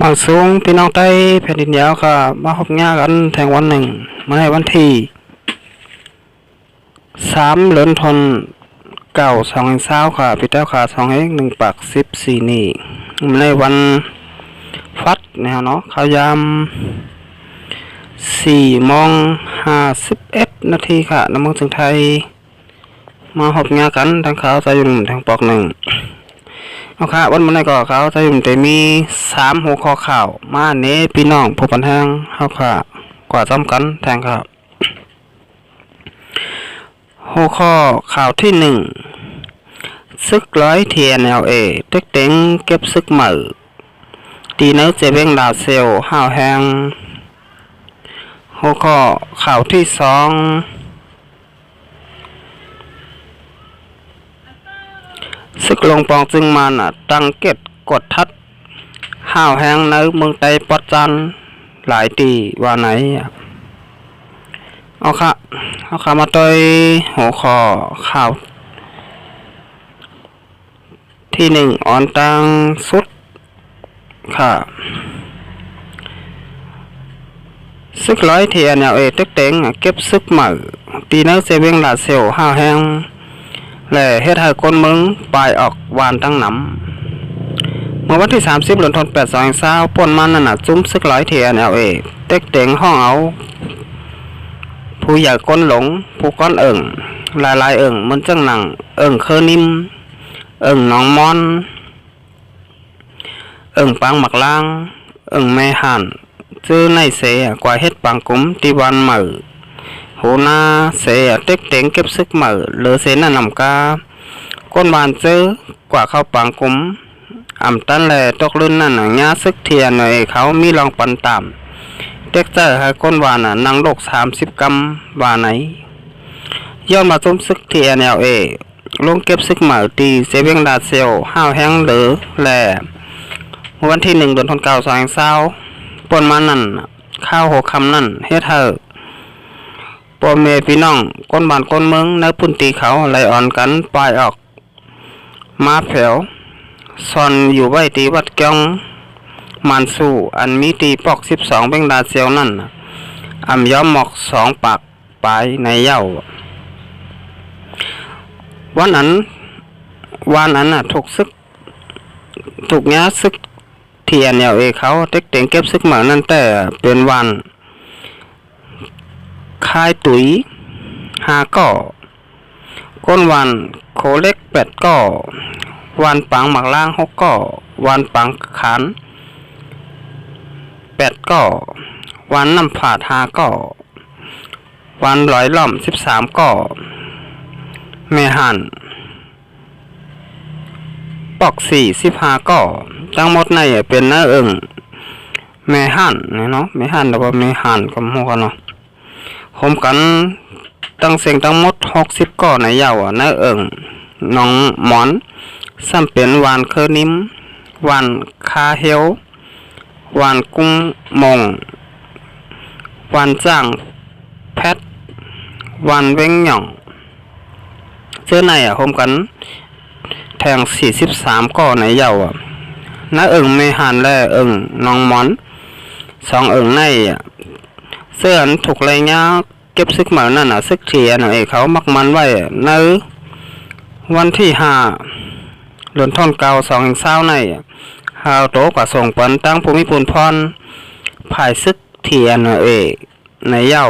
บางสูงพี่น้องใต้แผ่นดินยาวค่ะมาพบงานกันแทงวันหนึ่งมาในวันที่3 เดือนธันวาคม2020ค่ะพี่เจ้าค่ะ1 ปาก 14นี่มาในวันฟัดเนาะข่าวยาม4:51 นาทีค่ะน้ำเมืองถึงไทยมาพบงานกันทางข่าวใจยุ่งทางปอกหนึ่งเอาค่ะวันนี้ก็เขาจะอยู่แต่มี3 หัวข้อข่าวมาเน้พี่น้องผู้ปันแทงเขาค่ะกว่าจำกันแทงครับหัวข้อข่าวที่1ซึก100 TNLA เต็กเต็งเก็บซึกใหม่ตีเนื้อเจเวงดาวเซลห้าวแหงหัวข้อข่าวที่2ซึกลงปองจึงมันตั้งเก็ดกดทัดห้าวแหงในเมืองไต้ปอดจันหลายตีว่าไหนเอาค่ะมาต่อยหัวข้อข่าวที่1อ่อนตังสุดค่ะซึก100 TNLA เต็กเต็งเก็บซึกใหม่ตีเนื้อเซเวงลาเซลห้าวแหงและเฮ็ดให้คนเมืองปลายออกวานทั้งน้ำเมื่อวันที่30 เดือนธันวาคม2020ป่นมันนั่นจุ้มซึก100 TNLA เต็กเต็งห้องเอาผู้ใหญ่ก้นหลงผู้ก้อนเอิ่งหลายเอิ่งมันจังหนังเอิ่งเคอนิ่มเอิ่งน้องมอนเอิ่งปังหมักล่างเอิ่งแม่ห่านชื่อในเสกว่าเฮ็ดปังกุ้มตีวันเหมือโหนาเสเต็กเต็งเก็บซึกเหมือเหลือเสนนำกาก้นบานเจอกว่าเข้าปังกุ้มอ่ำตันแลตกลื่นนั่นญาซึกเทียนหน่อยเขามีลองปันตามเด็กเจอให้ก้นวานนั่งโลก30 กรัมวาไหนย้อนมาจุ้มซึก TNLA ลงเก็บซึกเหมือตีเซเวงดาเซลห้าวแห้งเหลือแลวันที่1 เดือนธันวาคม2020ป่นมานั่นข้าว6 คำนั่นเฮ็ดเธอปอเมพี่น้องก้นบ้านก้นเมืองในพื้นที่เขาไหลอ่อนกันปลายออกมาแผวซอนอยู่ไว้ตีวัดเกียงมันสู้อันมีตีปอก12เบงดาเซียวนั่นอ่ำย้อมหมอก2 ปากปลายในเย้าวันนั้นถูกซึกถูกย้าซึกTNLA เขาเต็กเต็งเก็บซึกเหมือนนั่นแต่เป็นวันคายตุ๋ย5 ก่อก้นวันโคเล็ก8 ก่อวันปังหมักล่าง6 ก่อวันปังขัน8 ก่อวันน้ำผาด5 ก่อวันร้อยล่อม13 ก่อแม่หันปอก15 ก่อทั้งหมดในเป็นเนื้อเอิงแม่หันเนาะแม่หันแล้วก็แม่หันก็หมดเนาะรวมกันตั้งเสียงทั้งหมด60 ก่อในยาวเนื้อเอิงน้องหมอนซ้ำเป็นวานเคอนิ่มวานคาเฮลวานกุ้งมงวานจ้างแพทวานเว้งหย่องเจ้าในรวมกันแทง43 ก่อในยาวน้าเอิงไม่หันและเอิงน้องหมอน2 เอิงในเสื้อถูกไรเงี้ยเก็บซึกเหมือนนั่นซึกเทียนเขามักมันไว้ในวันที่5 เดือนธันวาคม2020ในฮาวโตกว่าส่งปันตั้งภูมิพลพรภายซึกเทียนในเย้า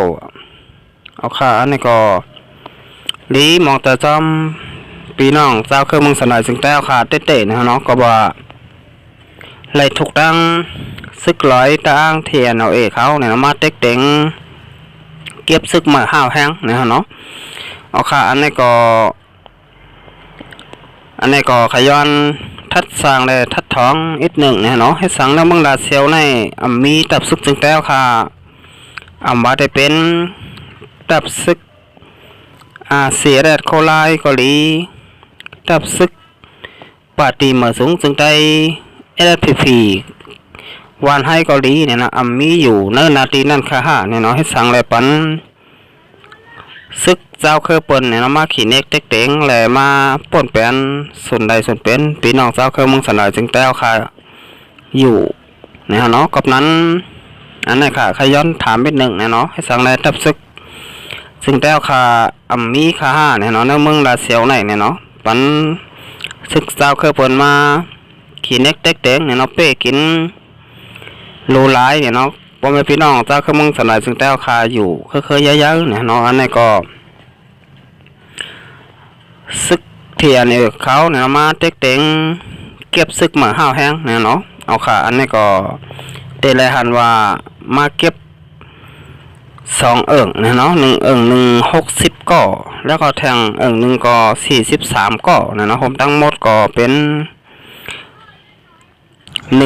เอาค่ะอันนี้ก็ลีมองแต่จอมปีน้องเจ้าเครื่องมึงสนายจึงแต้วค่ะเต้ๆนะเนาะก็ว่าไหลถูกตั้งซึกตั้งTNLAเขาเนี่ยมาเต็กเต็งเก็บซึกมาห้าวแห้งนะเนาะเอาค่ะอันนี้ก็ขย้อนทัดสร้างเลยทัดท้องอีกหนึ่งเนี่ยเนาะให้สั่งแล้วมึงดาเซียวในมีตับซึกจึงแต้วค่ะว่าได้เป็นตับซึกเสียแดดโคไลเกาหลีตับซึกปาตีมาสูงจึงได้LPP วานให้เกาหลีเนี่ยนะมีอยู่เนื้อนาทีนั่นค่ะเนี่ยเนาะให้สั่งเลยปันซึกเจ้าเคยเปิ้นเนี่ยมาขี่เน็กเต็กเต็งแหละมาป่นเป็นส่วนใดส่วนเป็นพี่น้องเจ้าเคยมึงสนายจึงแต้วค่ะอยู่ นะฮะเนาะกับนั้นอันนี้ค่ะขย้อนถามนิดหนึ่งนะเนาะให้สังในทับซึกซึ่งแต้วค่ะมีค่าห้าเนี่ยเนาะในเมืองลาเซียวไหนเนี่ยเนาะปันซึกเจ้าเคยเปิดมาขี่เน็กเต็กเต็งเนี่ยเนาะเป้กินโลหลายเนี่ยเนาะพ่อแม่พี่น้องเจ้าเคยมึงสลายซึ่งแต้วค่ะอยู่เคยเยอะๆเนี่ยเนาะอันนี้ก็ซึกเทียนเนี่ยเขาเนี่ยมาเต็กเต็งเก็บซึกมาห้าวแห้งเนี่ยเนาะเอาค่ะอันนี้ก็เตเลยหันว่ามาเก็บ2 นะเนาะ1 60ก่อแล้วก็แทงหนึ่งก็43ก่อนะเนาะผมทั้งหมดก็เป็น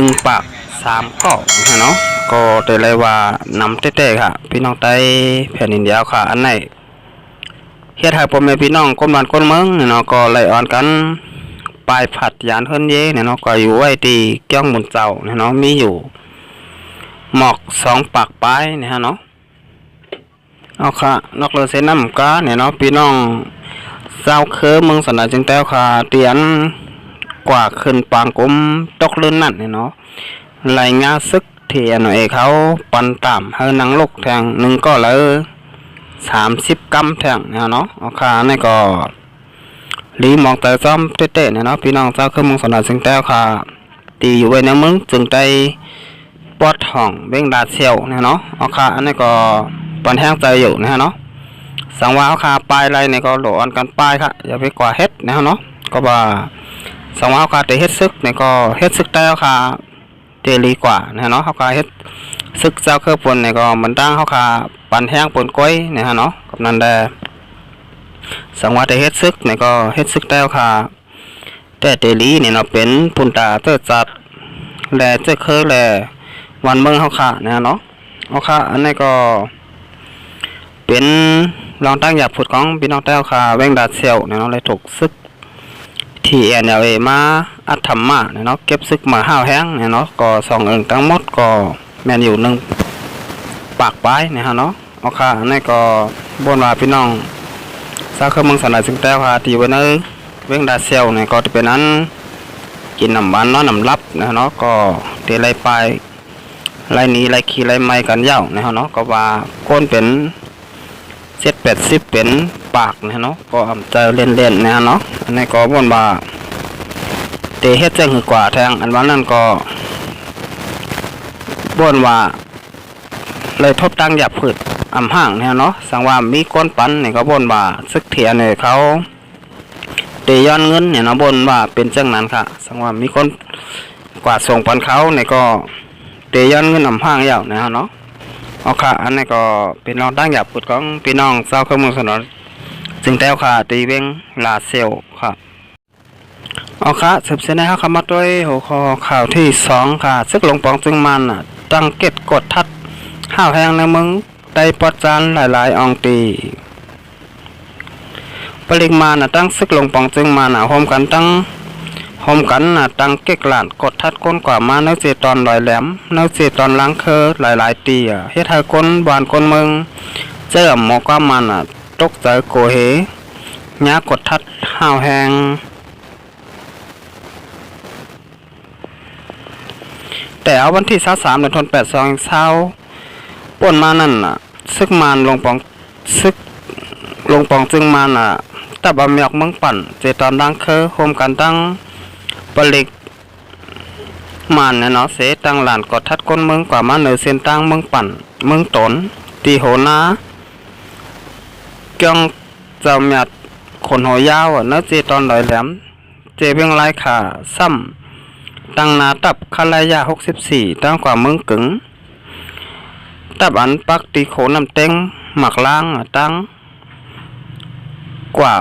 1 ปาก3ก่อนะเนาะก็เตเลยว่านำเต้ๆค่ะพี่น้องไต้แผ่นดินเดียวค่ะอันไหนเฮ็ดให้พ่อแม่พี่น้องคนบ้านคนเมืองเนาะก็ไล่อ่อนกันปลายผัดยานเฮิรนเย่เนาะก็อยู่ไว้ที่เกี้ยงมุนเจ้าเนาะมีอยู่หมอก2 ปากปลายนะฮะเนาะเอาค่ะนอกเลยเส้นน้ำกาเนี่ยเนาะพี่น้องเจ้าเคอเมืองสนาจึงแต้วค่ะเตียนกว่าขึ้นปางกุมตกลื่นนั่นเนี่ยเนาะไหลงาซึกเทียนเอเขาปันต่ำให้นางลูกแทง1ก็เลย30 กรัมแทงเนี่ยเนาะเอาค่ะนี่ก็ลีมองแต่ซ้อมเต้ๆเนี่ยเนาะพี่น้องเจ้าเคอเมืองสนาจึงแต้วค่ะตีอยู่ไว้ในเมืองจึงได้ปอดห้องเบ่งดาเซียวเนี่ยเนาะเอาค่ะอันนี้ก็ตอนแห้งใจอยู่นะฮะเนาะสังว่าเอาคาปลายไรเนี่ยก็โหลอนกันปลายค่ะอย่าไปกว่าเฮ็ดนะฮะเนาะก็ว่าสังว่าเอาคาแต่เฮ็ดซึกเนี่ยก็เฮ็ดซึกแต่เอาคาเตลีกว่านะฮะเนาะเอาคาเฮ็ดซึกเจ้าเครือปนเนี่ยก็มันตั้งเอาคาปันแห้งปนก้อยนะฮะเนาะกับนั้นได้สังว่าแต่เฮ็ดซึกเนี่ยก็เฮ็ดซึกแต่เอาคาแต่เตลีเนี่ยเนาะเป็นปุ่นตาเตอจัดแลเจ้าเคยแลวันเมืองเอาคานะฮะเนาะเอาคาอันนี้ก็เป็นรองตั้งหยับผุดของพี่น้องแต้วค่ะแวงดาเซลเนี่ยเนาะเลยถูกซึกที่NLAมาอัดธรรมะเนี่ยเนาะเก็บซึกมาห้าวแห้งเนี่ยเนาะก็2ทั้งหมดก็แม่นอยู่1 ปากปลายเนี่ยฮะเนาะเอาค่ะอันนี้ก็บนว่าพี่น้องสาวเครื่องเมืองสนายซึ่งแต้วค่ะที่ไว้ในแวงดาเซลเนี่ยก็จะเป็นนั้นกินน้ำหวานเนาะน้ำลับนะเนาะก็เตะไรปลายไรนี้ไรขี้ไรไม้กันยาวนะฮะเนาะก็ว่าก้นเป็น70-80เป็นปากนะเนาะก็จะเล่นๆนะเนาะอันนี้ก็บ่นว่าเตเฮ็ดจังหือกว่าแทงอันว่านั้นก็บ่นว่าเลยทบตั้งหยับพืชห่างนะเนาะสังว่ามีก้นปันนี่ก็บ่นว่าซึกเถียเนี่ยเขาเตย้อนเงินเนี่ยเนาะบ่นว่าเป็นจังนั้นค่ะสังว่ามีคนกว่าส่งปันเขาเนี่ยก็เตย้อนเงินห่างยาวนะเนาะเอาค่ะอันนี้ก็เป็นรองตั้งหยับพุดของพี่น้องเจ้าเครื่องมือสนนจึงแต้วค่ะตีเวงลาเซลค่ะเอาค่ะสืบเส้นให้เขามาด้วยหัวข้อข่าวที่2ค่ะซึกหลงปองจึงมันตั้งเก็ดกดทัดห้าวแห้งในเมืองได้ปอดจานหลายๆองตีปริมาณตั้งซึกหลงปองจึงมันโฮมกันตั้งตั้งเก็กหลานกดทัดก้นกว่ามาเนื้อเจตอนลอยแหลมเนื้อเจตอนล้างเคอหลายๆตีเฮ็ดให้ก้นบานก้นเมืองเจ้าหมอกว่ามันตกใจโกเฮญากดทัดห้าวแหงแต่เอาวันที่23 เดือนธันวาคมเช้าป่นมานั่นซึกมันลงปองจึงมันตับอเมียกเมืองปั่นเจตอนล้างเคอโฮมกันตั้งปลิกมันเนี่ยเนาะเสตั้งหลานกดทัดก้นเมืองกว่ามาเหนือเส้นตั้งเมืองปั่นเมืองตนตีโหนาเกียงเจ้าเมียดขนหัวยาวเนื้อเจตอนลอยแหลมเจเพียงไรขาซ้ำตั้งนาตับคาลายา64ตั้งกว่าเมืองกึ๋งตับอันปักตีโขน้ำเต็งหมักล้างตั้งกว่า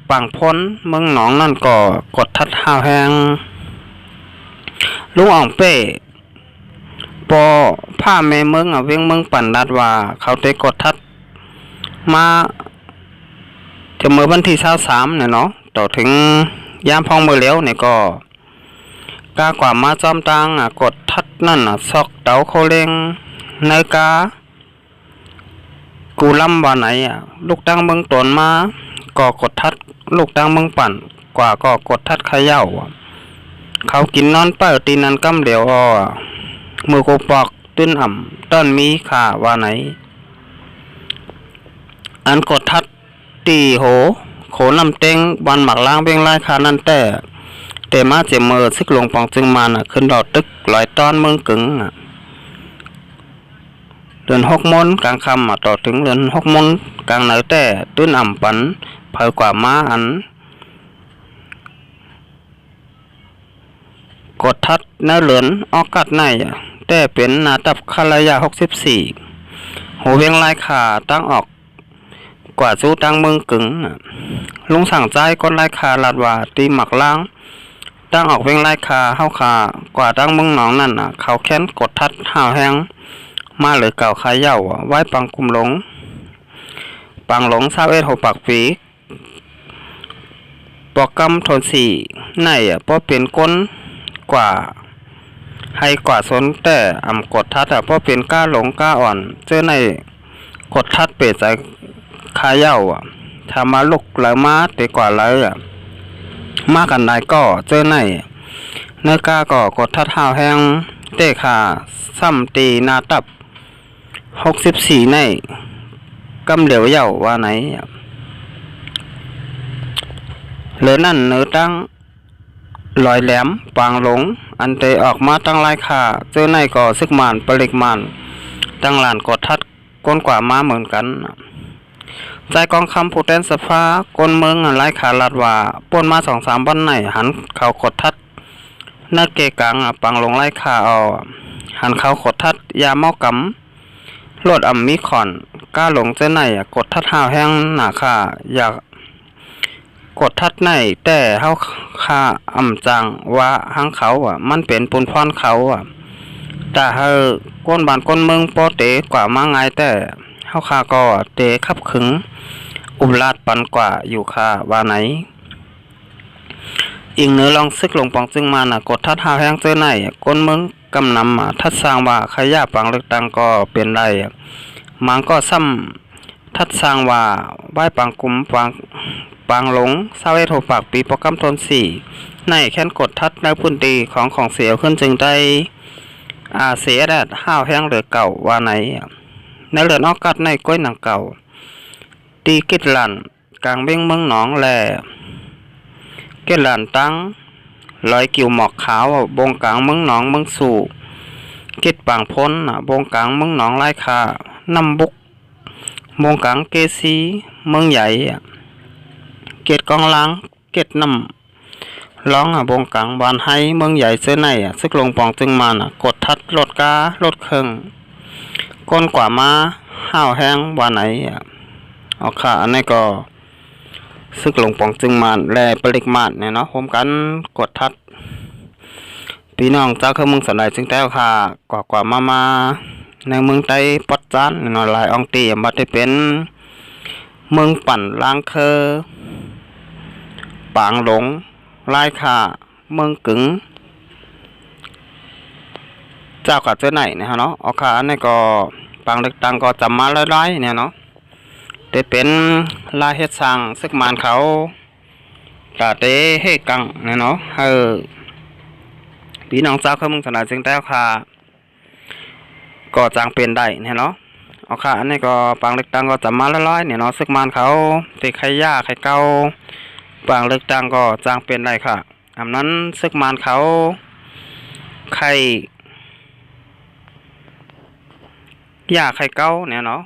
ปังพ้นเมืองหนองนั่นก็กดทัดห้าวแหงลุงอ่องเป้ปอผ้าแม่เมืองเวียงเมืองปั่นดัดว่าเขาได้กดทัดมาจะเมื่อวันที่23เนี่ยเนาะต่อถึงยามพองมือเลี้ยวเนี่ยก็กากว่ามาจอมตังกดทัดนั่นซอกเตาโคเลงในกากูลำว่าไหนลูกตั้งเมืองตนมาก็กดทัดลูกตั้งเมืองปั่นกว่าก็กดทัดขย่าเขากินนอนเปิดตีนันกำเหลียว มือโกปอกตื้นอ่ำต้นมีขาว่าไหนอันกดทัดตีโหโขนำเต็งบันหมักล้างเบี้ยงไล่คานั่นแต่มาเจมเมอร์ซึกลงปองจึงมาขึ้นดอดตึกลอยต้อนเมืองกึ่งเดือน6 มนกลางคำต่อถึงเดือน6 มนกลางเหนือแต่ตื้นอ่ำปันเผยกว่าม้าอันกดทัดเนื้อเหลือนออกกัดในแต่เป็นนาตับคาลายา64หูเวียงลายขาตั้งออกกว่าสู้ตั้งเมืองกึ่งลุงสั่งใจก้นลายขาลาดว่าตีหมักล้างตั้งออกเวียงลายขาเฮาขากว่าตั้งเมืองหนองนั่นเขาแค้นกดทัดห่าวแห้งมาเลยเก่าขายเย่าไว้ปังกุมหลงปังหลง21หัวปากปีปอกกำทนสี่ในเพราะเป็นก้นกว่าให้กว่าสนแต่กดทัดเพราะเป็นก้าหลงก้าอ่อนเจอในกดทัดเปรตใจขายเย่าทำมาลุกแล้วมาเตะกว่าเลยมากันได้ก็เจอในเนื้อกาก็กดทัดห่าวแห้งเตะขาซ้ำตีนาตับ64ในกำเหลียวเย่าว่าไหนเหลือนั่นเนื้อตั้งลอยแหลมปางหลงอันเตออกมาตั้งลายขาเจอในก่อซึกมานปริกมานตั้งลานกดทัดก้นกว่ามาเหมือนกันใจกองคำผู้แทนสภาก้นเมืองลายขาลาดว่าป่นมา2-3 วันไหนหันเขากดทัดนักเกกังปังลงลายขาเอาหันเขากดทัดยาเมากำโลดมีขอนก้าหลงเจอในกดทัดห่าวแห้งหนาขาอยากกดทัดในแต่เฮาค่าจังว่าหังเขามันเป็นปุนพรเขาแต่เฮาก้นบ้านก้นเมืองโปเตกว่ามาไงแต่เฮาค่าก็เตขับขึงอุบลาดปันกว่าอยู่ค่าว่าไหนอีกเนื้อลองซึกลงปองจึงมากดทัดห่าวแห้งเจอในก้นเมืองกำนำทัดสร้างว่าขยะปังเลือกตังก็เป็นได้มังก็ซ้ำทัดสร้างว่าใบปังกุมปางหลง21หัวปากปีปกำทน4ในแค้นกดทัดในพื้นที่ของเสียวขึ้นจึงได้เสียแดดห้าวแห้งเหลือเก่าว่าไหนในเหลือนอกกัดในก้อยหนังเก่าตีกิดหลันกลางเบ้งเมืองหนองแลกิดหลันตั้งลอยกิ่วหมอกขาวบงกลางเมืองหนองเมืองสู่กิดปางพ้นบงกลางเมืองหนองไร่คาน้ำบุกบงกลางเกซีเมืองใหญ่เกตกองล้างเกตน้ำร้องบงกลางบานไฮเมืองใหญ่เสื้อในซึกลงปองจึงมากดทัดรถการถเครื่องก้นกว่ามาห้าวแห้งว่าไหนเอาค่ะอันนี้ก็ซึกลงปองจึงมาแลปริกมาดเนี่ยเนาะพร้อมกันกดทัดพี่น้องเจ้าคือเมืองสันไดจึงแต้วค่ะกว่ามาในเมืองไต้ปัดจานเนาะหลายองตีมาได้เป็นเมืองปั่นล้างเคอปางหลงลายขาเมืองกึ๋งเจ้ากัดเจ้าไหนเนี่ยเนาะเอาขาเนี่ยก็ปางเล็กตังก็จำมาหลายๆเนี่ยเนาะได้เป็นลายเฮ็ดสร้างซึกมานเขาตาเตเฮกังเนี่ยเนาะพี่น้องเจ้าเขาเมืองสนามจึงแต้วค่ะก็จางเป็นได้เนี่ยเนาะเอาค่ะอันนี้ก็ปางเล็กตังก็จำมาหลายๆเนี่ยเนาะซึกมานเขาติไข่ย่าไข่เก่าปางเล็กตังก็จางเป็นได้ค่ะอันนั้นซึกมานเขาไข่ย่าไข่เก่าเนี่ยเนาะ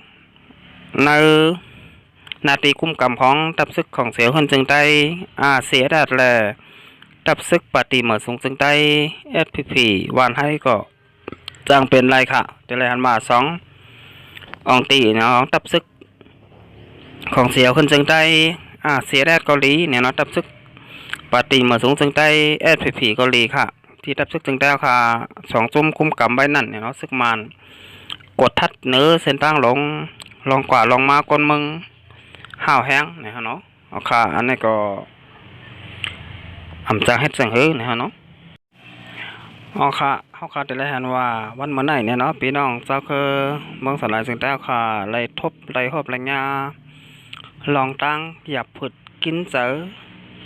ในนาตีคุ้มกำของตับซึกของเสียวคนจึงได้เสียดัดแลตับซึกปฏิเหมือสูงจึงได้SPPวานให้ก็จางเป็นไรค่ะแต่ไรหันมา2องตีเนาะตับซึกของเสียวคนจึงได้เสียแดดเกาหลีเนี่ยเนาะตับซึกปฏิเหมือสูงจึงได้SPPเกาหลีค่ะที่ตับซึกจึงได้ค่ะ2จุ่มคุ้มกำไว้นั่นเนี่ยเนาะซึกมานกดทัดเนื้อเส้นตั้งลงกว่าลงมาก้นมึงห้าวแห้งเนี่ยฮะเนาะเอาค่ะอันนี้ก็จางเฮ็ดจังหื้อเนี่ยฮะเนาะเอาค่ะเขาค่ะแต่ละหันว่าวันมื้อไหนเนี่ยเนาะพี่น้องเจ้าคือเมืองสลายจึงได้ค่ะไล่ทบไล่หอบไล่ยาลองตั้งหยับผุดกินเจอ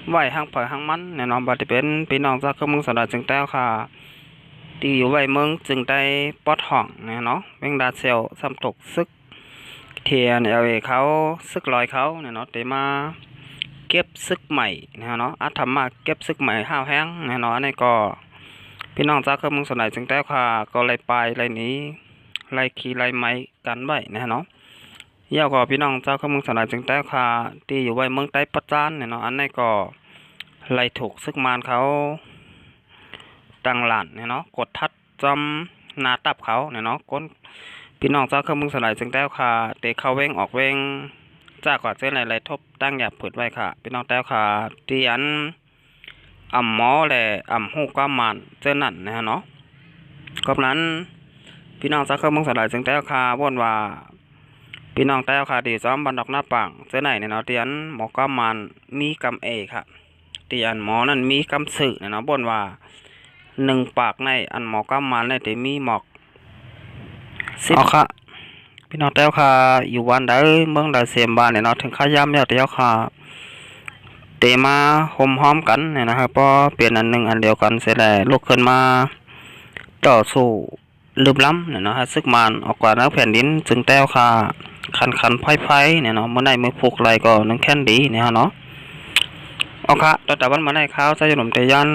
ไหวห้างปล่อยห้างมันเนี่ยเนาะบ่ได้เป็นพี่น้องเจ้าคือเมืองสลายจึงได้ค่ะ ที่อยู่ไว้เมืองจึงได้ปลดห้องนะเนาะแมงดาเซลซ้ำตกซึกเทียนเอาเขาซึกลอยเขาเนี่ยเนาะแต่มาเก็บซึกใหม่นะเนาะอาจทำมาเก็บซึกใหม่ห้าวแห้งนะเนาะอันนี้ก็พี่น้องจากเครื่องมือสนายจึงได้ค่ะก็ไล่ไปไล่หนี้ไล่ขี่ไล่ไม้กันไว้นะเนาะเยี่ยวก็พี่น้องจากเครื่องมือสนายจึงได้ค่ะที่อยู่ไว้เมืองใต้ปัจจานเนี่ยเนาะอันนี้ก็ไล่ถูกซึกมารเขาตั้งหลานเนี่ยเนาะกดทัดจำนาตับเขาเนี่ยเนาะก้นพี่น้องเจ้าเครื่องมือสลายจึงได้ค่ะเตะเข้าเว้งออกเว้งจากกว่าเจ้าไหลทบตั้งหยาบเปิดไว้ค่ะพี่น้องแต้วค่ะที่อันอ่ำหมอและอ่ำหูก้ามันเจ้านั่นนะฮะเนาะก็นั้นพี่น้องเจ้าเครื่องมือสลายจึงได้ค่ะบ่นว่าพี่น้องแต้วค่ะดีซ้อมบันดอกหน้าปังเจ้าไหนเนี่ยเนาะที่อันหมอก้ามันมีกำเอค่ะที่อันหมอนั่นมีกำสื่อเนี่ยเนาะบ่นว่า1 ปากในอันหมอกำมันในที่มีหมอกเอาค่ะพี่น้องแต้วค่ะอยู่วันใดเมืองใดเสียมบ้านเนี่ยเนาะถึงข้ายามแล้วแต้วค่ะเตมาห่มห้อมกันเนี่ยนะครับพอเปลี่ยนอันหนึ่งอันเดียวกันเสร็จแล้วลุกขึ้นมาต่อสู้ลืมล้ำเนี่ยเนาะฮะซึกมันออกกว่านักแผ่นดินจึงแต้วค่ะคันไพ่เนี่ยเนาะเมื่อใดมือผูกไหลก็นึงแค่นดีเนี่ยเนาะเอาค่ะแต่วันมาในข้าวใส่ขนมเตยัน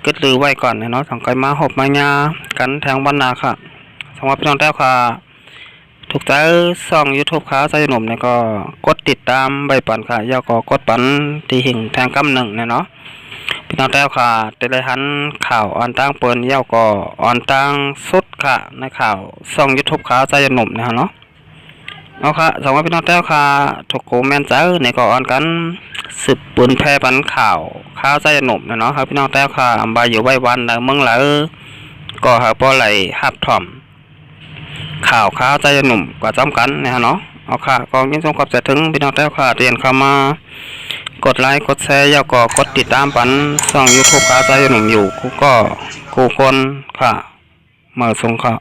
กึดลือไว้ก่อนเนาะสังกัดมาหบมายากันแทงบรรณาค่ะสำหรับพี่น้องแต้วค่ะถูกใจส่อง YouTube ข้าวใส่ขนมเนี่ยก็กดติดตามใบปันค่ะย่อก็กดปันตีหิ่งแทงกำหนึ่งเนาะพี่น้องแต้วค่ะแต่ละหันข่าวออนตั้งเปิ้นย่อก็ออนตั้งสุดค่ะในข่าวส่อง YouTube ข้าวใส่ขนมเนาะเอาค่ะสำหรับพี่น้องแต้วค่ะถูกโกแมนเจอเนี่ยก็ออนกันสืบปืนแพร่ปันข่าวข้าวใส่หนุ่มเนาะครับพี่น้องแต้วค่ะอำบายอยู่ไว้วันเมืองหลายก็หาปอไหลหับถ่อมข่าวข้าวใจหนุ่มก็จำกันนะเนาะเอาค่ะก็ยินดีกับจะถึงพี่น้องแต้วค่ะเรียนเข้ามากดไลค์กดแชร์แล้วก็กดติดตามปันช่อง YouTube ข้าวใจหนุ่มอยู่กูคนค่ะมาส่งค่ะ